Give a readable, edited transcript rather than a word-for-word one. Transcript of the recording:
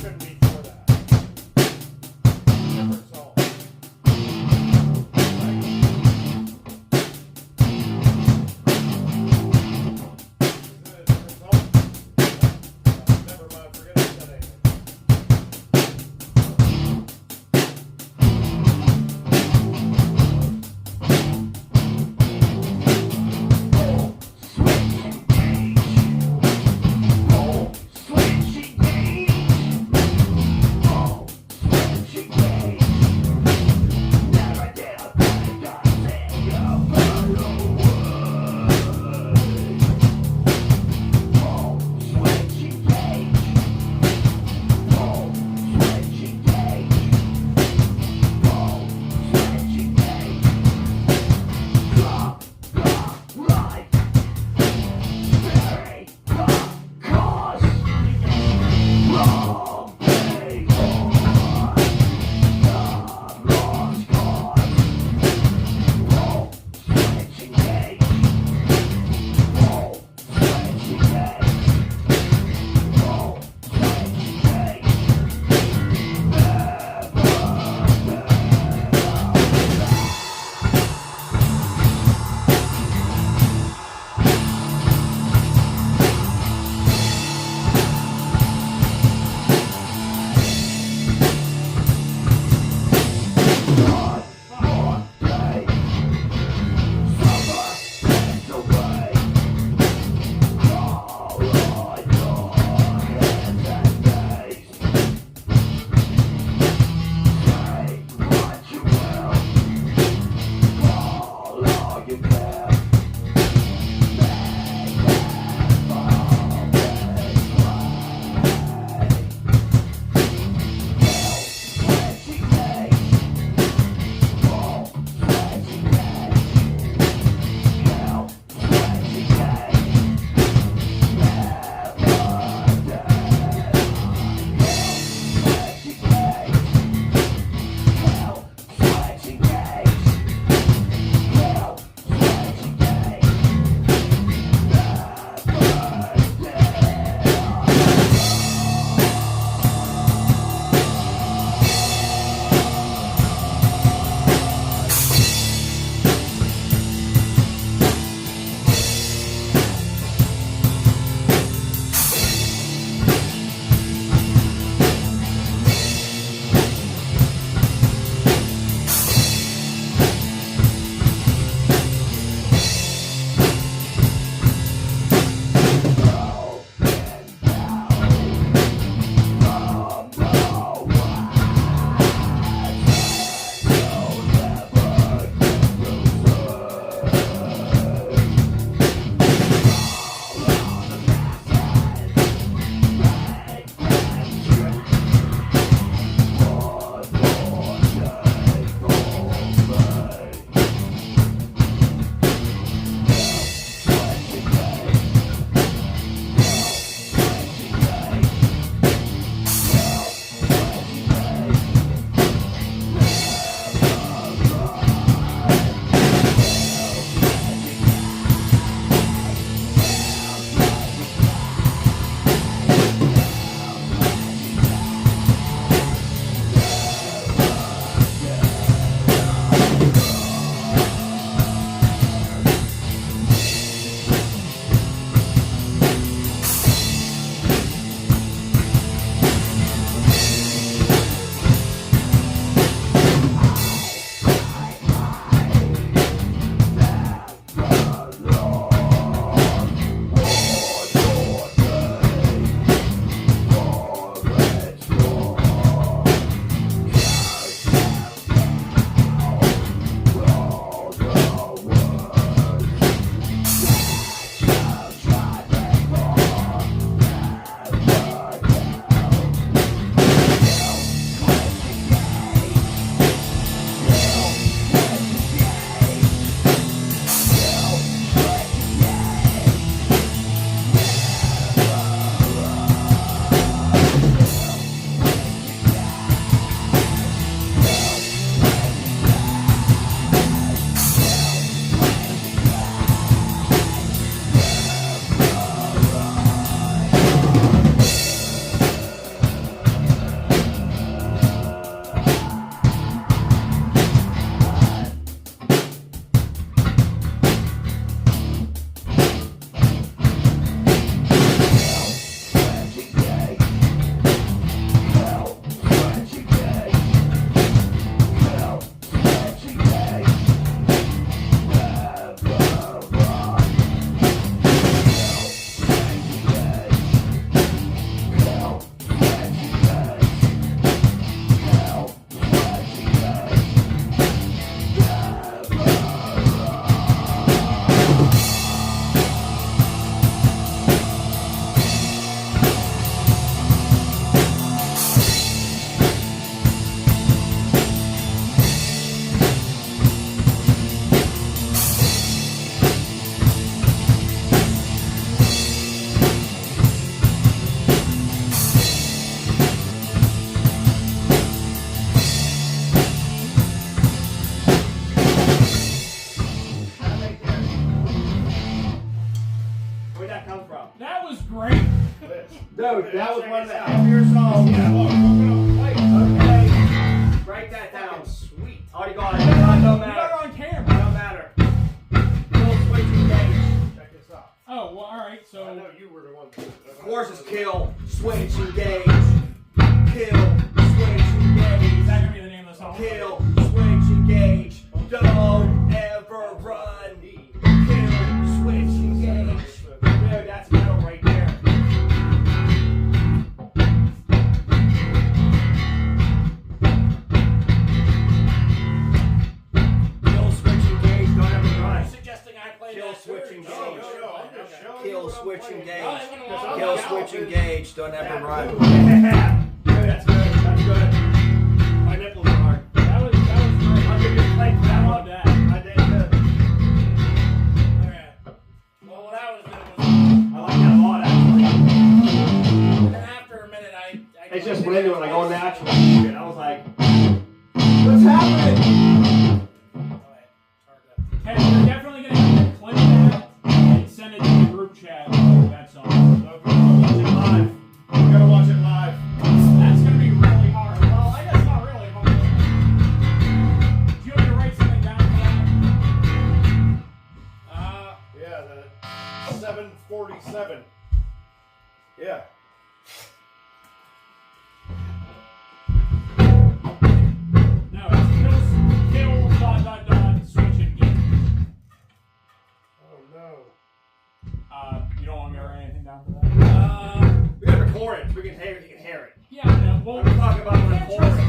shouldn't be for that. Different song. Never mind, forget I said anything. Roll, switch, engage. Dude, that was Check one of this the out. heavier songs. Yeah, look, wait. Okay. Write that down. Fucking sweet. Already got it. It don't You got matter. it on camera. Don't matter. Kill, switch, engage. Check this out. Oh, well, all right. I So know you were the one. Of course it's kill, switch, engage. Kill, switch, engage. is that gonna be the name of the song? Kill, switch, engage. Don't ever run. Kill, switch, engage. Dude, that's metal right there. Kill, switch, engage. Don't ever run. Suggesting I play Kill, that switch, too? engage. No, I'm just showing Kill, you what I'm switch, playing. engage. Oh, they went along Kill, with switch, that. engage. Don't ever run. Dude, Yeah. Dude, that's good. That's good. My nipples are hard. That was great. I'll give you a plate for that I one. love that. I did too. Okay. Well, what I was doing was, I like that a lot, actually. and then after a minute, I It's just when I do it, I go natural. Shit, I was like, what's happening? Hey, you're definitely gonna have to clip that and send it to the group chat. That song. So if you want to watch it live, you gotta watch it live. That's gonna be really hard. Well, I guess not really hard. Do you want me to write something down for that? Yeah, the 747. Yeah. No, it's kill, switch and geek. Oh no. You don't want me to write anything down for that? We gotta record it so we can hear it. Yeah, no, well, I'm talking about the can't chorus. trust